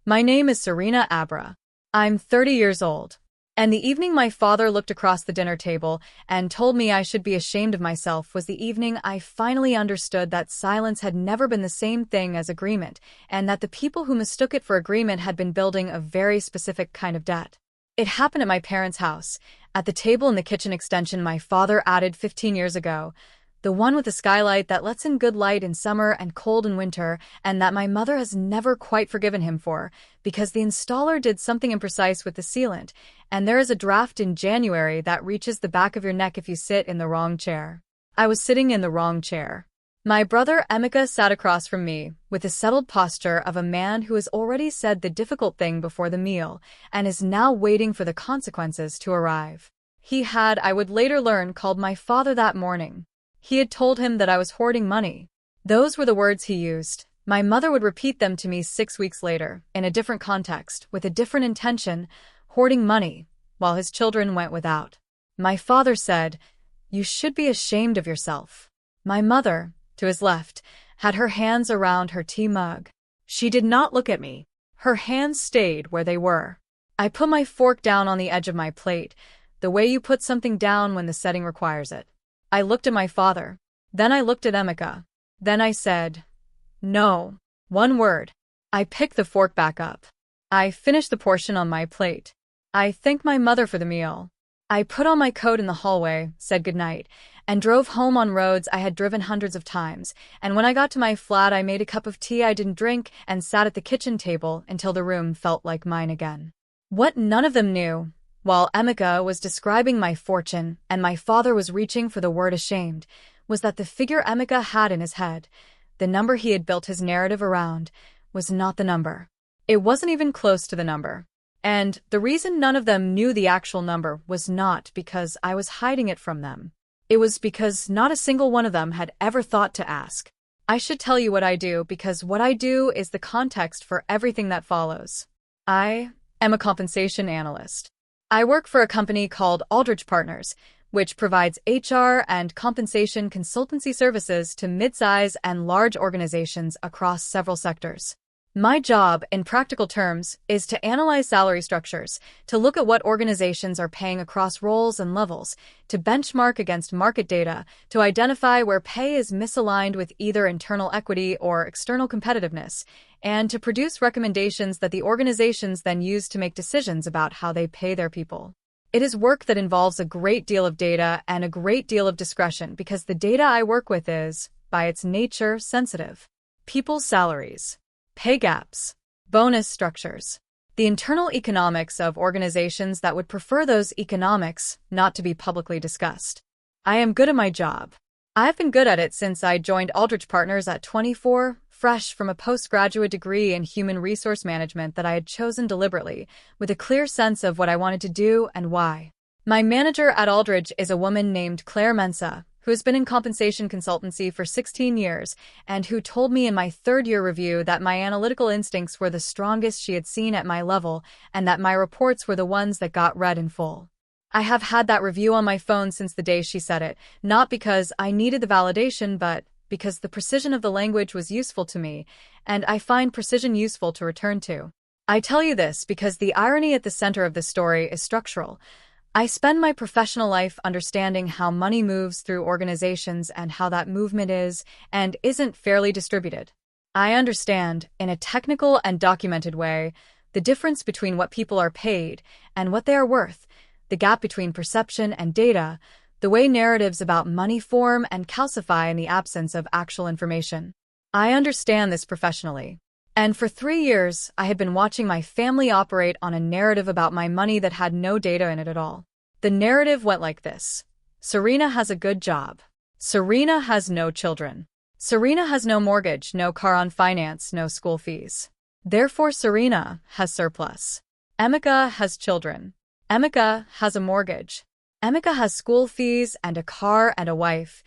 My name is Serena Abra. I'm 30 years old. And the evening my father looked across the dinner table and told me I should be ashamed of myself was the evening I finally understood that silence had never been the same thing as agreement, and that the people who mistook it for agreement had been building a very specific kind of debt. It happened at my parents' house, at the table in the kitchen extension my father added 15 years ago, the one with the skylight that lets in good light in summer and cold in winter, and that my mother has never quite forgiven him for, because the installer did something imprecise with the sealant, and there is a draft in January that reaches the back of your neck if you sit in the wrong chair. I was sitting in the wrong chair. My brother Emeka sat across from me, with the settled posture of a man who has already said the difficult thing before the meal, and is now waiting for the consequences to arrive. He had, I would later learn, called my father that morning. He had told him that I was hoarding money. Those were the words he used. My mother would repeat them to me 6 weeks later, in a different context, with a different intention, hoarding money, while his children went without. My father said, "You should be ashamed of yourself." My mother, to his left, had her hands around her tea mug. She did not look at me. Her hands stayed where they were. I put my fork down on the edge of my plate, the way you put something down when the setting requires it. I looked at my father. Then I looked at Emeka. Then I said, "No." One word. I picked the fork back up. I finished the portion on my plate. I thanked my mother for the meal. I put on my coat in the hallway, said goodnight, and drove home on roads I had driven hundreds of times, and when I got to my flat I made a cup of tea I didn't drink and sat at the kitchen table until the room felt like mine again. What none of them knew, while Emeka was describing my fortune and my father was reaching for the word ashamed, was that the figure Emeka had in his head, the number he had built his narrative around, was not the number. It wasn't even close to the number. And the reason none of them knew the actual number was not because I was hiding it from them. It was because not a single one of them had ever thought to ask. I should tell you what I do because what I do is the context for everything that follows. I am a compensation analyst. I work for a company called Aldrich Partners, which provides HR and compensation consultancy services to mid-size and large organizations across several sectors. My job, in practical terms, is to analyze salary structures, to look at what organizations are paying across roles and levels, to benchmark against market data, to identify where pay is misaligned with either internal equity or external competitiveness, and to produce recommendations that the organizations then use to make decisions about how they pay their people. It is work that involves a great deal of data and a great deal of discretion because the data I work with is, by its nature, sensitive. People's salaries, pay gaps, bonus structures, the internal economics of organizations that would prefer those economics not to be publicly discussed. I am good at my job. I've been good at it since I joined Aldrich Partners at 24, fresh from a postgraduate degree in human resource management that I had chosen deliberately, with a clear sense of what I wanted to do and why. My manager at Aldrich is a woman named Claire Mensa, who has been in compensation consultancy for 16 years, and who told me in my third-year review that my analytical instincts were the strongest she had seen at my level, and that my reports were the ones that got read in full. I have had that review on my phone since the day she said it, not because I needed the validation, but because the precision of the language was useful to me, and I find precision useful to return to. I tell you this because the irony at the center of this story is structural. I spend my professional life understanding how money moves through organizations and how that movement is and isn't fairly distributed. I understand, in a technical and documented way, the difference between what people are paid and what they are worth, the gap between perception and data, the way narratives about money form and calcify in the absence of actual information. I understand this professionally. And for 3 years, I had been watching my family operate on a narrative about my money that had no data in it at all. The narrative went like this. Serena has a good job. Serena has no children. Serena has no mortgage, no car on finance, no school fees. Therefore, Serena has surplus. Emeka has children. Emeka has a mortgage. Emeka has school fees and a car and a wife,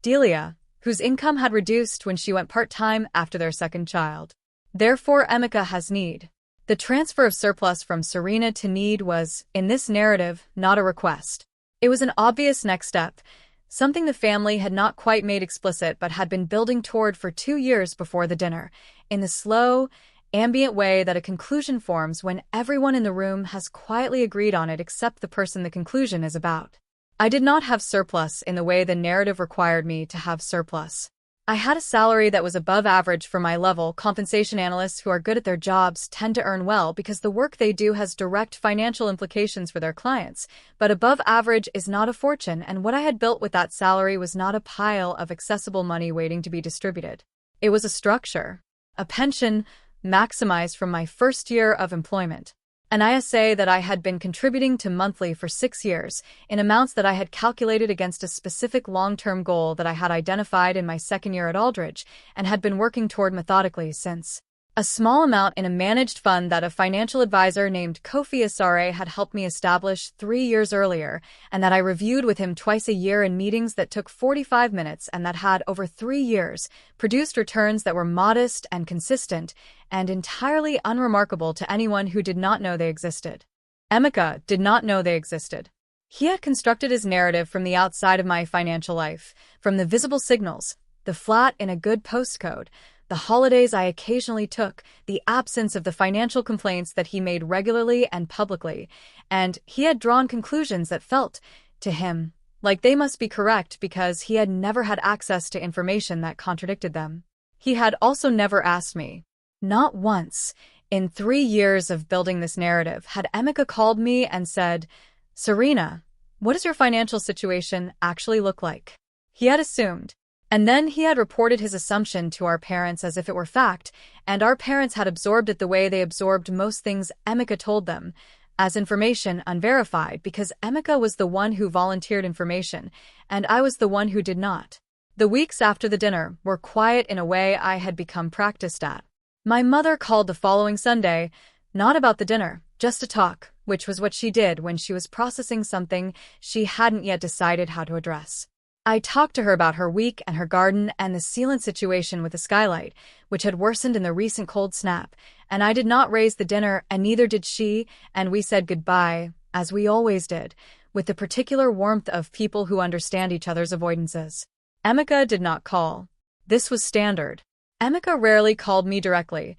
Delia, whose income had reduced when she went part-time after their second child. Therefore, Emeka has need. The transfer of surplus from Serena to need was, in this narrative, not a request. It was an obvious next step, something the family had not quite made explicit but had been building toward for 2 years before the dinner, in the slow, ambient way that a conclusion forms when everyone in the room has quietly agreed on it except the person the conclusion is about. I did not have surplus in the way the narrative required me to have surplus. I had a salary that was above average for my level. Compensation analysts who are good at their jobs tend to earn well because the work they do has direct financial implications for their clients, but above average is not a fortune, and what I had built with that salary was not a pile of accessible money waiting to be distributed. It was a structure, a pension maximized from my first year of employment. An ISA that I had been contributing to monthly for 6 years, in amounts that I had calculated against a specific long-term goal that I had identified in my second year at Aldridge and had been working toward methodically since. A small amount in a managed fund that a financial advisor named Kofi Asare had helped me establish 3 years earlier, and that I reviewed with him twice a year in meetings that took 45 minutes and that had, over 3 years, produced returns that were modest and consistent and entirely unremarkable to anyone who did not know they existed. Emeka did not know they existed. He had constructed his narrative from the outside of my financial life, from the visible signals, the flat in a good postcode, the holidays I occasionally took, the absence of the financial complaints that he made regularly and publicly, and he had drawn conclusions that felt, to him, like they must be correct because he had never had access to information that contradicted them. He had also never asked me. Not once, in 3 years of building this narrative, had Emeka called me and said, "Serena, what does your financial situation actually look like?" He had assumed. And then he had reported his assumption to our parents as if it were fact, and our parents had absorbed it the way they absorbed most things Emeka told them, as information unverified, because Emeka was the one who volunteered information, and I was the one who did not. The weeks after the dinner were quiet in a way I had become practiced at. My mother called the following Sunday, not about the dinner, just to talk, which was what she did when she was processing something she hadn't yet decided how to address. I talked to her about her week and her garden and the sealant situation with the skylight, which had worsened in the recent cold snap, and I did not raise the dinner, and neither did she, and we said goodbye, as we always did, with the particular warmth of people who understand each other's avoidances. Emeka did not call. This was standard. Emeka rarely called me directly.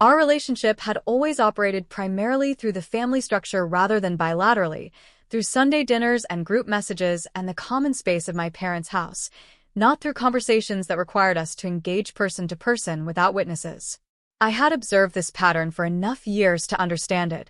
Our relationship had always operated primarily through the family structure rather than bilaterally, through Sunday dinners and group messages and the common space of my parents' house, not through conversations that required us to engage person to person without witnesses. I had observed this pattern for enough years to understand it.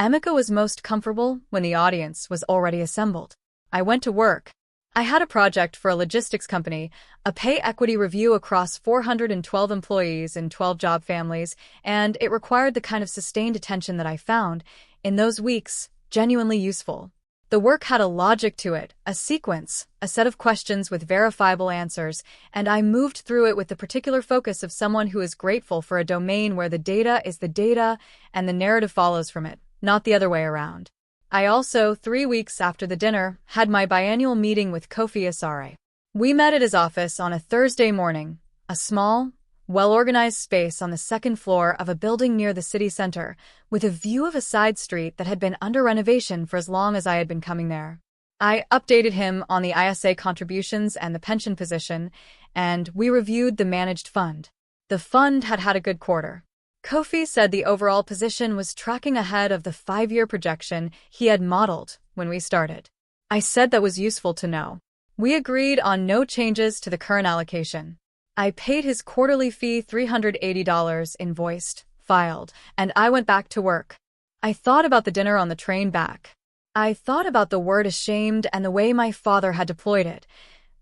Emeka was most comfortable when the audience was already assembled. I went to work. I had a project for a logistics company, a pay equity review across 412 employees in 12 job families, and it required the kind of sustained attention that I found, in those weeks, genuinely useful. The work had a logic to it, a sequence, a set of questions with verifiable answers, and I moved through it with the particular focus of someone who is grateful for a domain where the data is the data and the narrative follows from it, not the other way around. I also, 3 weeks after the dinner, had my biannual meeting with Kofi Asare. We met at his office on a Thursday morning, a small, well-organized space on the second floor of a building near the city center, with a view of a side street that had been under renovation for as long as I had been coming there. I updated him on the ISA contributions and the pension position, and we reviewed the managed fund. The fund had had a good quarter. Kofi said the overall position was tracking ahead of the 5-year projection he had modeled when we started. I said that was useful to know. We agreed on no changes to the current allocation. I paid his quarterly fee $380 invoiced, filed, and I went back to work. I thought about the dinner on the train back. I thought about the word ashamed and the way my father had deployed it,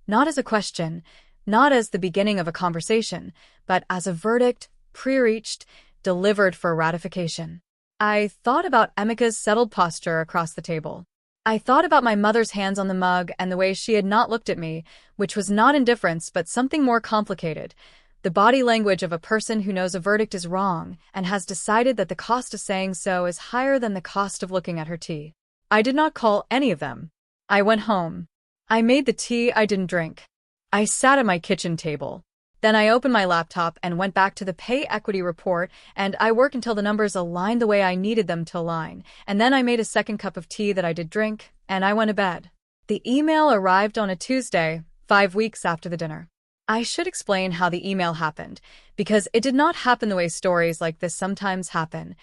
not as a question, not as the beginning of a conversation, but as a verdict, pre-reached, delivered for ratification. I thought about Emeka's settled posture across the table. I thought about my mother's hands on the mug and the way she had not looked at me, which was not indifference but something more complicated, the body language of a person who knows a verdict is wrong and has decided that the cost of saying so is higher than the cost of looking at her tea. I did not call any of them. I went home. I made the tea I didn't drink. I sat at my kitchen table. Then I opened my laptop and went back to the pay equity report, and I worked until the numbers aligned the way I needed them to align, and then I made a second cup of tea that I did drink, and I went to bed. The email arrived on a Tuesday, 5 weeks after the dinner. I should explain how the email happened, because it did not happen the way stories like this sometimes happen,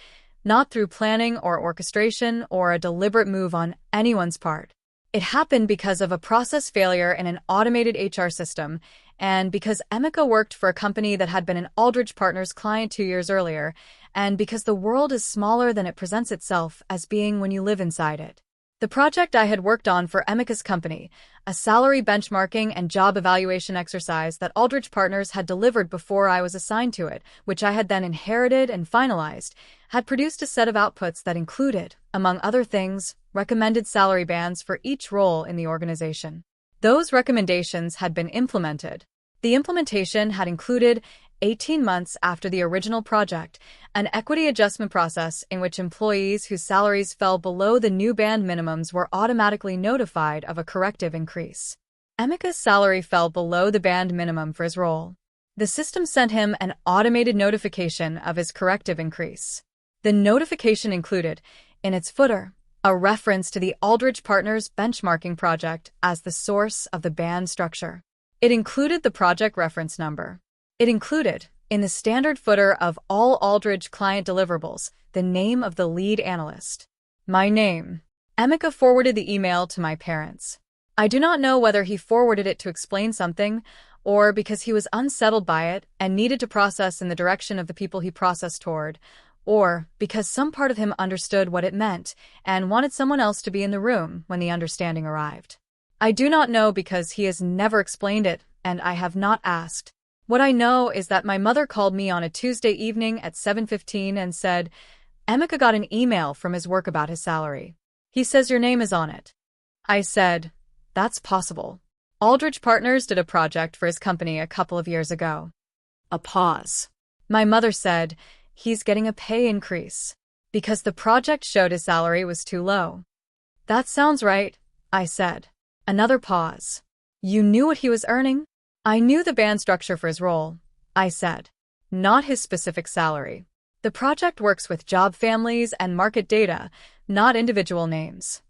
not through planning or orchestration or a deliberate move on anyone's part. It happened because of a process failure in an automated HR system, and because Emeka worked for a company that had been an Aldrich Partners client 2 years earlier, and because the world is smaller than it presents itself as being when you live inside it. The project I had worked on for Emeka's company, a salary benchmarking and job evaluation exercise that Aldrich Partners had delivered before I was assigned to it, which I had then inherited and finalized, had produced a set of outputs that included, among other things, recommended salary bands for each role in the organization. Those recommendations had been implemented. The implementation had included, 18 months after the original project, an equity adjustment process in which employees whose salaries fell below the new band minimums were automatically notified of a corrective increase. Emeka's salary fell below the band minimum for his role. The system sent him an automated notification of his corrective increase. The notification included, in its footer, a reference to the Aldrich Partners benchmarking project as the source of the band structure. It included the project reference number. It included, in the standard footer of all Aldrich client deliverables, the name of the lead analyst. My name. Emeka forwarded the email to my parents. I do not know whether he forwarded it to explain something, or because he was unsettled by it and needed to process in the direction of the people he processed toward, or because some part of him understood what it meant and wanted someone else to be in the room when the understanding arrived. I do not know because he has never explained it, and I have not asked. What I know is that my mother called me on a Tuesday evening at 7:15 and said, Emeka got an email from his work about his salary. He says your name is on it. I said, that's possible. Aldrich Partners did a project for his company a couple of years ago. A pause. My mother said, he's getting a pay increase, because the project showed his salary was too low. That sounds right, I said. Another pause. You knew what he was earning? I knew the band structure for his role, I said. Not his specific salary. The project works with job families and market data, not individual names.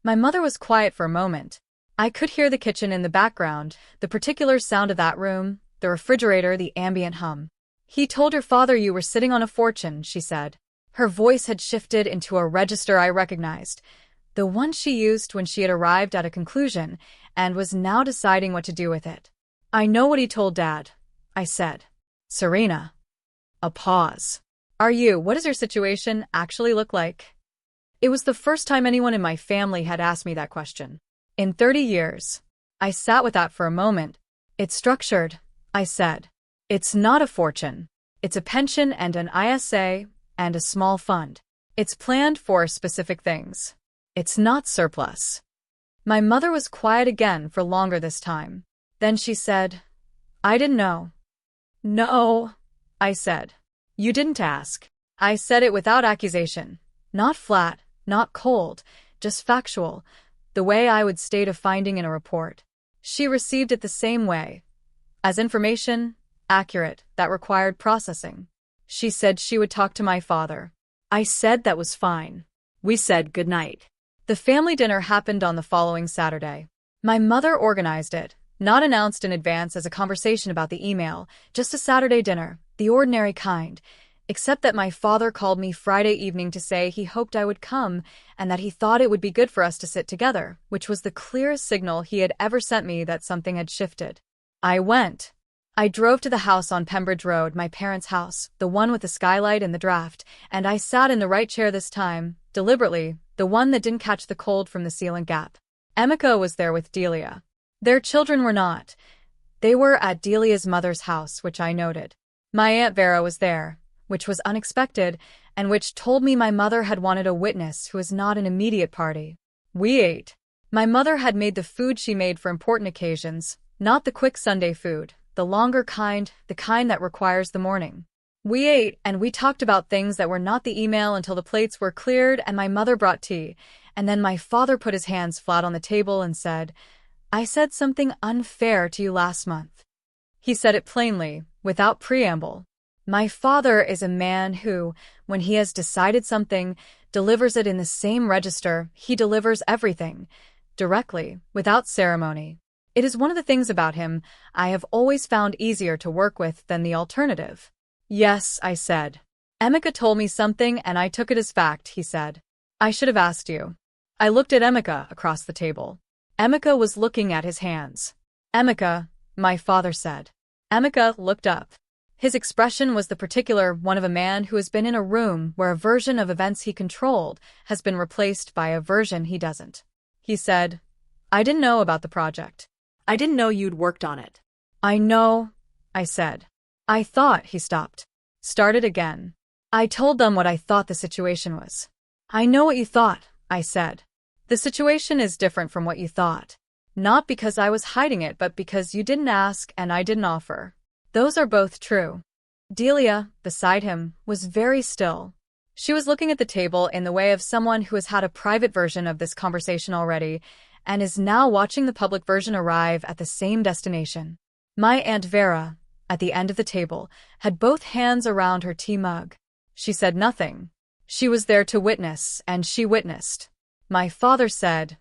My mother was quiet for a moment. I could hear the kitchen in the background, the particular sound of that room, the refrigerator, the ambient hum. He told your father you were sitting on a fortune, she said. Her voice had shifted into a register I recognized, the one she used when she had arrived at a conclusion and was now deciding what to do with it. I know what he told Dad, I said. Serena. A pause. What does your situation actually look like? It was the first time anyone in my family had asked me that question. In 30 years. I sat with that for a moment. It's structured, I said. It's not a fortune. It's a pension and an ISA and a small fund. It's planned for specific things. It's not surplus. My mother was quiet again for longer this time. Then she said, I didn't know. No, I said. You didn't ask. I said it without accusation. Not flat, not cold, just factual, the way I would state a finding in a report. She received it the same way, as information, accurate, that required processing. She said she would talk to my father. I said that was fine. We said goodnight. The family dinner happened on the following Saturday. My mother organized it. Not announced in advance as a conversation about the email, just a Saturday dinner, the ordinary kind, except that my father called me Friday evening to say he hoped I would come and that he thought it would be good for us to sit together, which was the clearest signal he had ever sent me that something had shifted. I went. I drove to the house on Pembridge Road, my parents' house, the one with the skylight and the draft, and I sat in the right chair this time, deliberately, the one that didn't catch the cold from the ceiling gap. Emeka was there with Delia. Their children were not. They were at Delia's mother's house, which I noted. My Aunt Vera was there, which was unexpected, and which told me my mother had wanted a witness who was not an immediate party. We ate. My mother had made the food she made for important occasions, not the quick Sunday food, the longer kind, the kind that requires the morning. We ate, and we talked about things that were not the email until the plates were cleared and my mother brought tea, and then my father put his hands flat on the table and said, I said something unfair to you last month. He said it plainly, without preamble. My father is a man who, when he has decided something, delivers it in the same register. He delivers everything, directly, without ceremony. It is one of the things about him I have always found easier to work with than the alternative. Yes, I said. Emeka told me something and I took it as fact, he said. I should have asked you. I looked at Emeka across the table. Emeka was looking at his hands. Emeka, my father said. Emeka looked up. His expression was the particular one of a man who has been in a room where a version of events he controlled has been replaced by a version he doesn't. He said, I didn't know about the project. I didn't know you'd worked on it. I know, I said. I thought, he stopped. Started again. I told them what I thought the situation was. I know what you thought, I said. The situation is different from what you thought. Not because I was hiding it, but because you didn't ask and I didn't offer. Those are both true. Delia, beside him, was very still. She was looking at the table in the way of someone who has had a private version of this conversation already and is now watching the public version arrive at the same destination. My Aunt Vera, at the end of the table, had both hands around her tea mug. She said nothing. She was there to witness, and she witnessed. My father said,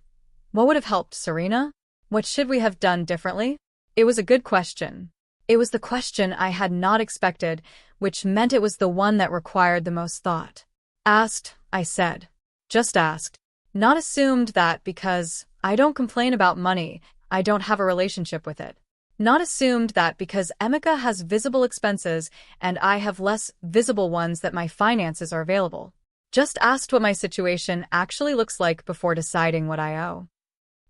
What would have helped, Serena? What should we have done differently? It was a good question. It was the question I had not expected, which meant it was the one that required the most thought. Asked, I said. Just asked. Not assumed that because I don't complain about money, I don't have a relationship with it. Not assumed that because Emeka has visible expenses and I have less visible ones that my finances are available. Just asked what my situation actually looks like before deciding what I owe.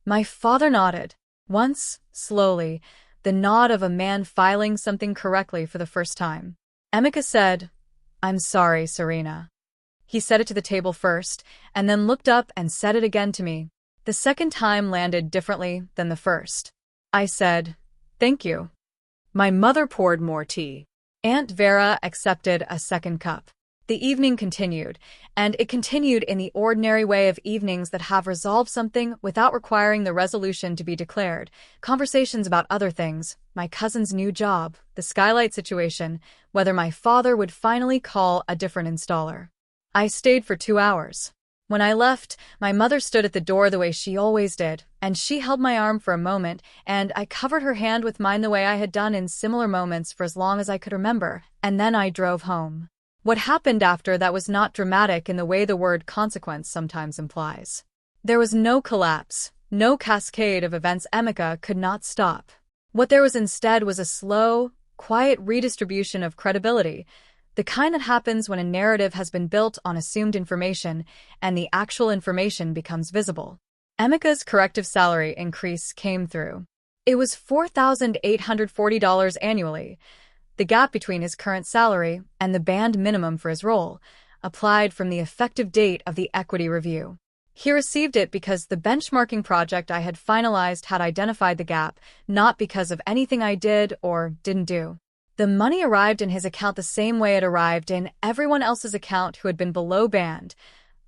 My father nodded. Once, slowly, the nod of a man filing something correctly for the first time. Emeka said, I'm sorry, Serena. He said it to the table first, and then looked up and said it again to me. The second time landed differently than the first. I said, Thank you. My mother poured more tea. Aunt Vera accepted a second cup. The evening continued, and it continued in the ordinary way of evenings that have resolved something without requiring the resolution to be declared. Conversations about other things, my cousin's new job, the skylight situation, whether my father would finally call a different installer. I stayed for 2 hours. When I left, my mother stood at the door the way she always did, and she held my arm for a moment, and I covered her hand with mine the way I had done in similar moments for as long as I could remember, and then I drove home. What happened after that was not dramatic in the way the word consequence sometimes implies. There was no collapse, no cascade of events Emeka could not stop. What there was instead was a slow, quiet redistribution of credibility, the kind that happens when a narrative has been built on assumed information and the actual information becomes visible. Emeka's corrective salary increase came through. It was $4,840 annually. The gap between his current salary and the band minimum for his role, applied from the effective date of the equity review. He received it because the benchmarking project I had finalized had identified the gap, not because of anything I did or didn't do. The money arrived in his account the same way it arrived in everyone else's account who had been below band,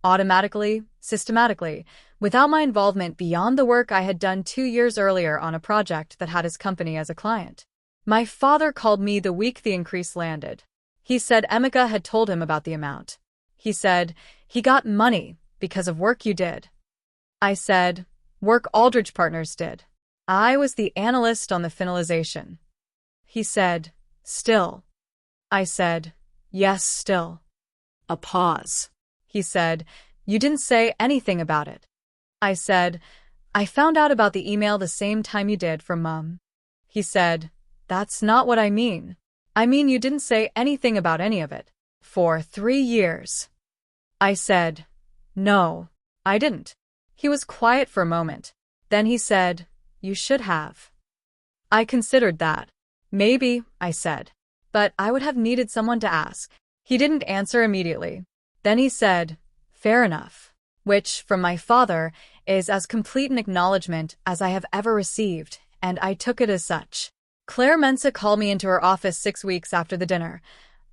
automatically, systematically, without my involvement beyond the work I had done 2 years earlier on a project that had his company as a client. My father called me the week the increase landed. He said Emeka had told him about the amount. He said, he got money because of work you did. I said, work Aldrich Partners did. I was the analyst on the finalization. He said, still. I said, yes, still. A pause. He said, you didn't say anything about it. I said, I found out about the email the same time you did from Mom. He said, that's not what I mean. I mean you didn't say anything about any of it. For 3 years. I said, no, I didn't. He was quiet for a moment. Then he said, you should have. I considered that. Maybe, I said. But I would have needed someone to ask. He didn't answer immediately. Then he said, fair enough. Which, from my father, is as complete an acknowledgement as I have ever received, and I took it as such. Claire Mensa called me into her office 6 weeks after the dinner,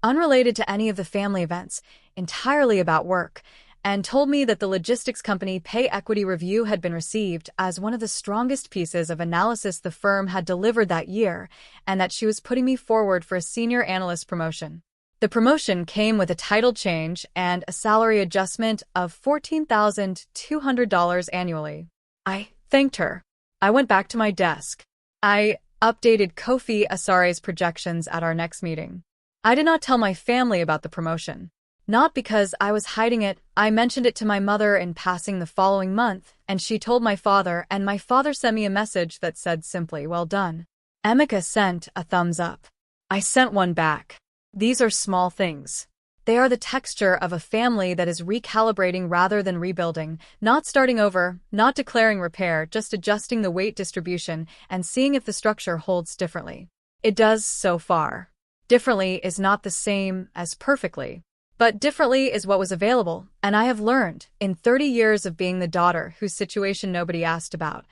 unrelated to any of the family events, entirely about work, and told me that the logistics company pay equity review had been received as one of the strongest pieces of analysis the firm had delivered that year, and that she was putting me forward for a senior analyst promotion. The promotion came with a title change and a salary adjustment of $14,200 annually. I thanked her. I went back to my desk. I updated Kofi Asare's projections at our next meeting. I did not tell my family about the promotion. Not because I was hiding it, I mentioned it to my mother in passing the following month, and she told my father, and my father sent me a message that said simply, "Well done." Emeka sent a thumbs up. I sent one back. These are small things. They are the texture of a family that is recalibrating rather than rebuilding, not starting over, not declaring repair, just adjusting the weight distribution and seeing if the structure holds differently. It does so far. Differently is not the same as perfectly. But differently is what was available, and I have learned, in 30 years of being the daughter whose situation nobody asked about,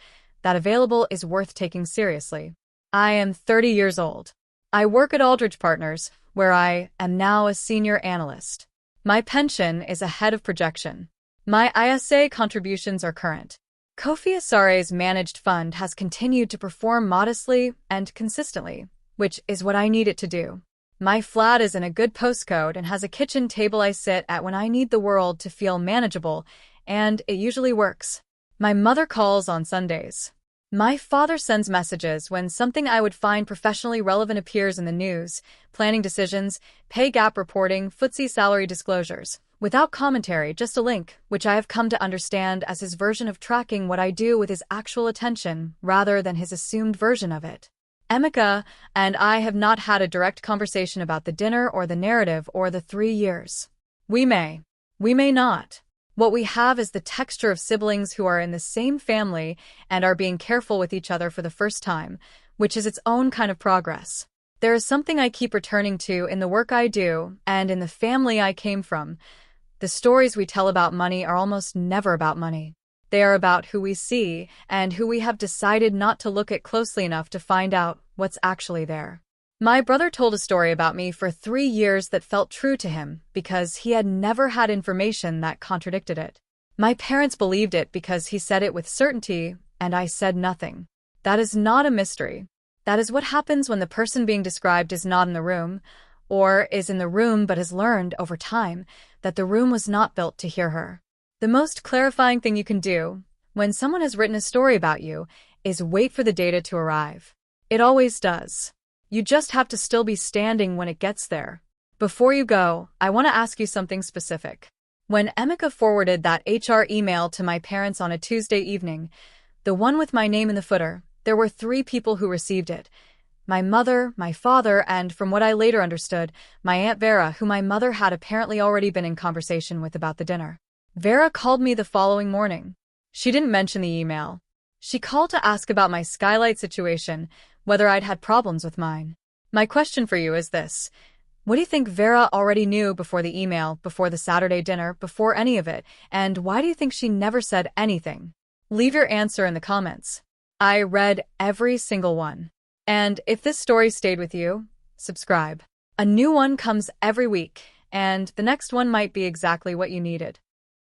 that available is worth taking seriously. I am 30 years old. I work at Aldrich Partners, where I am now a senior analyst. My pension is ahead of projection. My ISA contributions are current. Kofi Asare's managed fund has continued to perform modestly and consistently, which is what I need it to do. My flat is in a good postcode and has a kitchen table I sit at when I need the world to feel manageable, and it usually works. My mother calls on Sundays. My father sends messages when something I would find professionally relevant appears in the news, planning decisions, pay gap reporting, FTSE salary disclosures. Without commentary, just a link, which I have come to understand as his version of tracking what I do with his actual attention, rather than his assumed version of it. Emeka and I have not had a direct conversation about the dinner or the narrative or the 3 years. We may not. What we have is the texture of siblings who are in the same family and are being careful with each other for the first time, which is its own kind of progress. There is something I keep returning to in the work I do and in the family I came from. The stories we tell about money are almost never about money. They are about who we see and who we have decided not to look at closely enough to find out what's actually there. My brother told a story about me for 3 years that felt true to him because he had never had information that contradicted it. My parents believed it because he said it with certainty, and I said nothing. That is not a mystery. That is what happens when the person being described is not in the room, or is in the room but has learned over time that the room was not built to hear her. The most clarifying thing you can do, when someone has written a story about you, is wait for the data to arrive. It always does. You just have to still be standing when it gets there. Before you go, I want to ask you something specific. When Emeka forwarded that HR email to my parents on a Tuesday evening, the one with my name in the footer, there were 3 people who received it. My mother, my father, and from what I later understood, my Aunt Vera, who my mother had apparently already been in conversation with about the dinner. Vera called me the following morning. She didn't mention the email. She called to ask about my skylight situation, whether I'd had problems with mine. My question for you is this. What do you think Vera already knew before the email, before the Saturday dinner, before any of it, and why do you think she never said anything? Leave your answer in the comments. I read every single one. And if this story stayed with you, subscribe. A new one comes every week, and the next one might be exactly what you needed.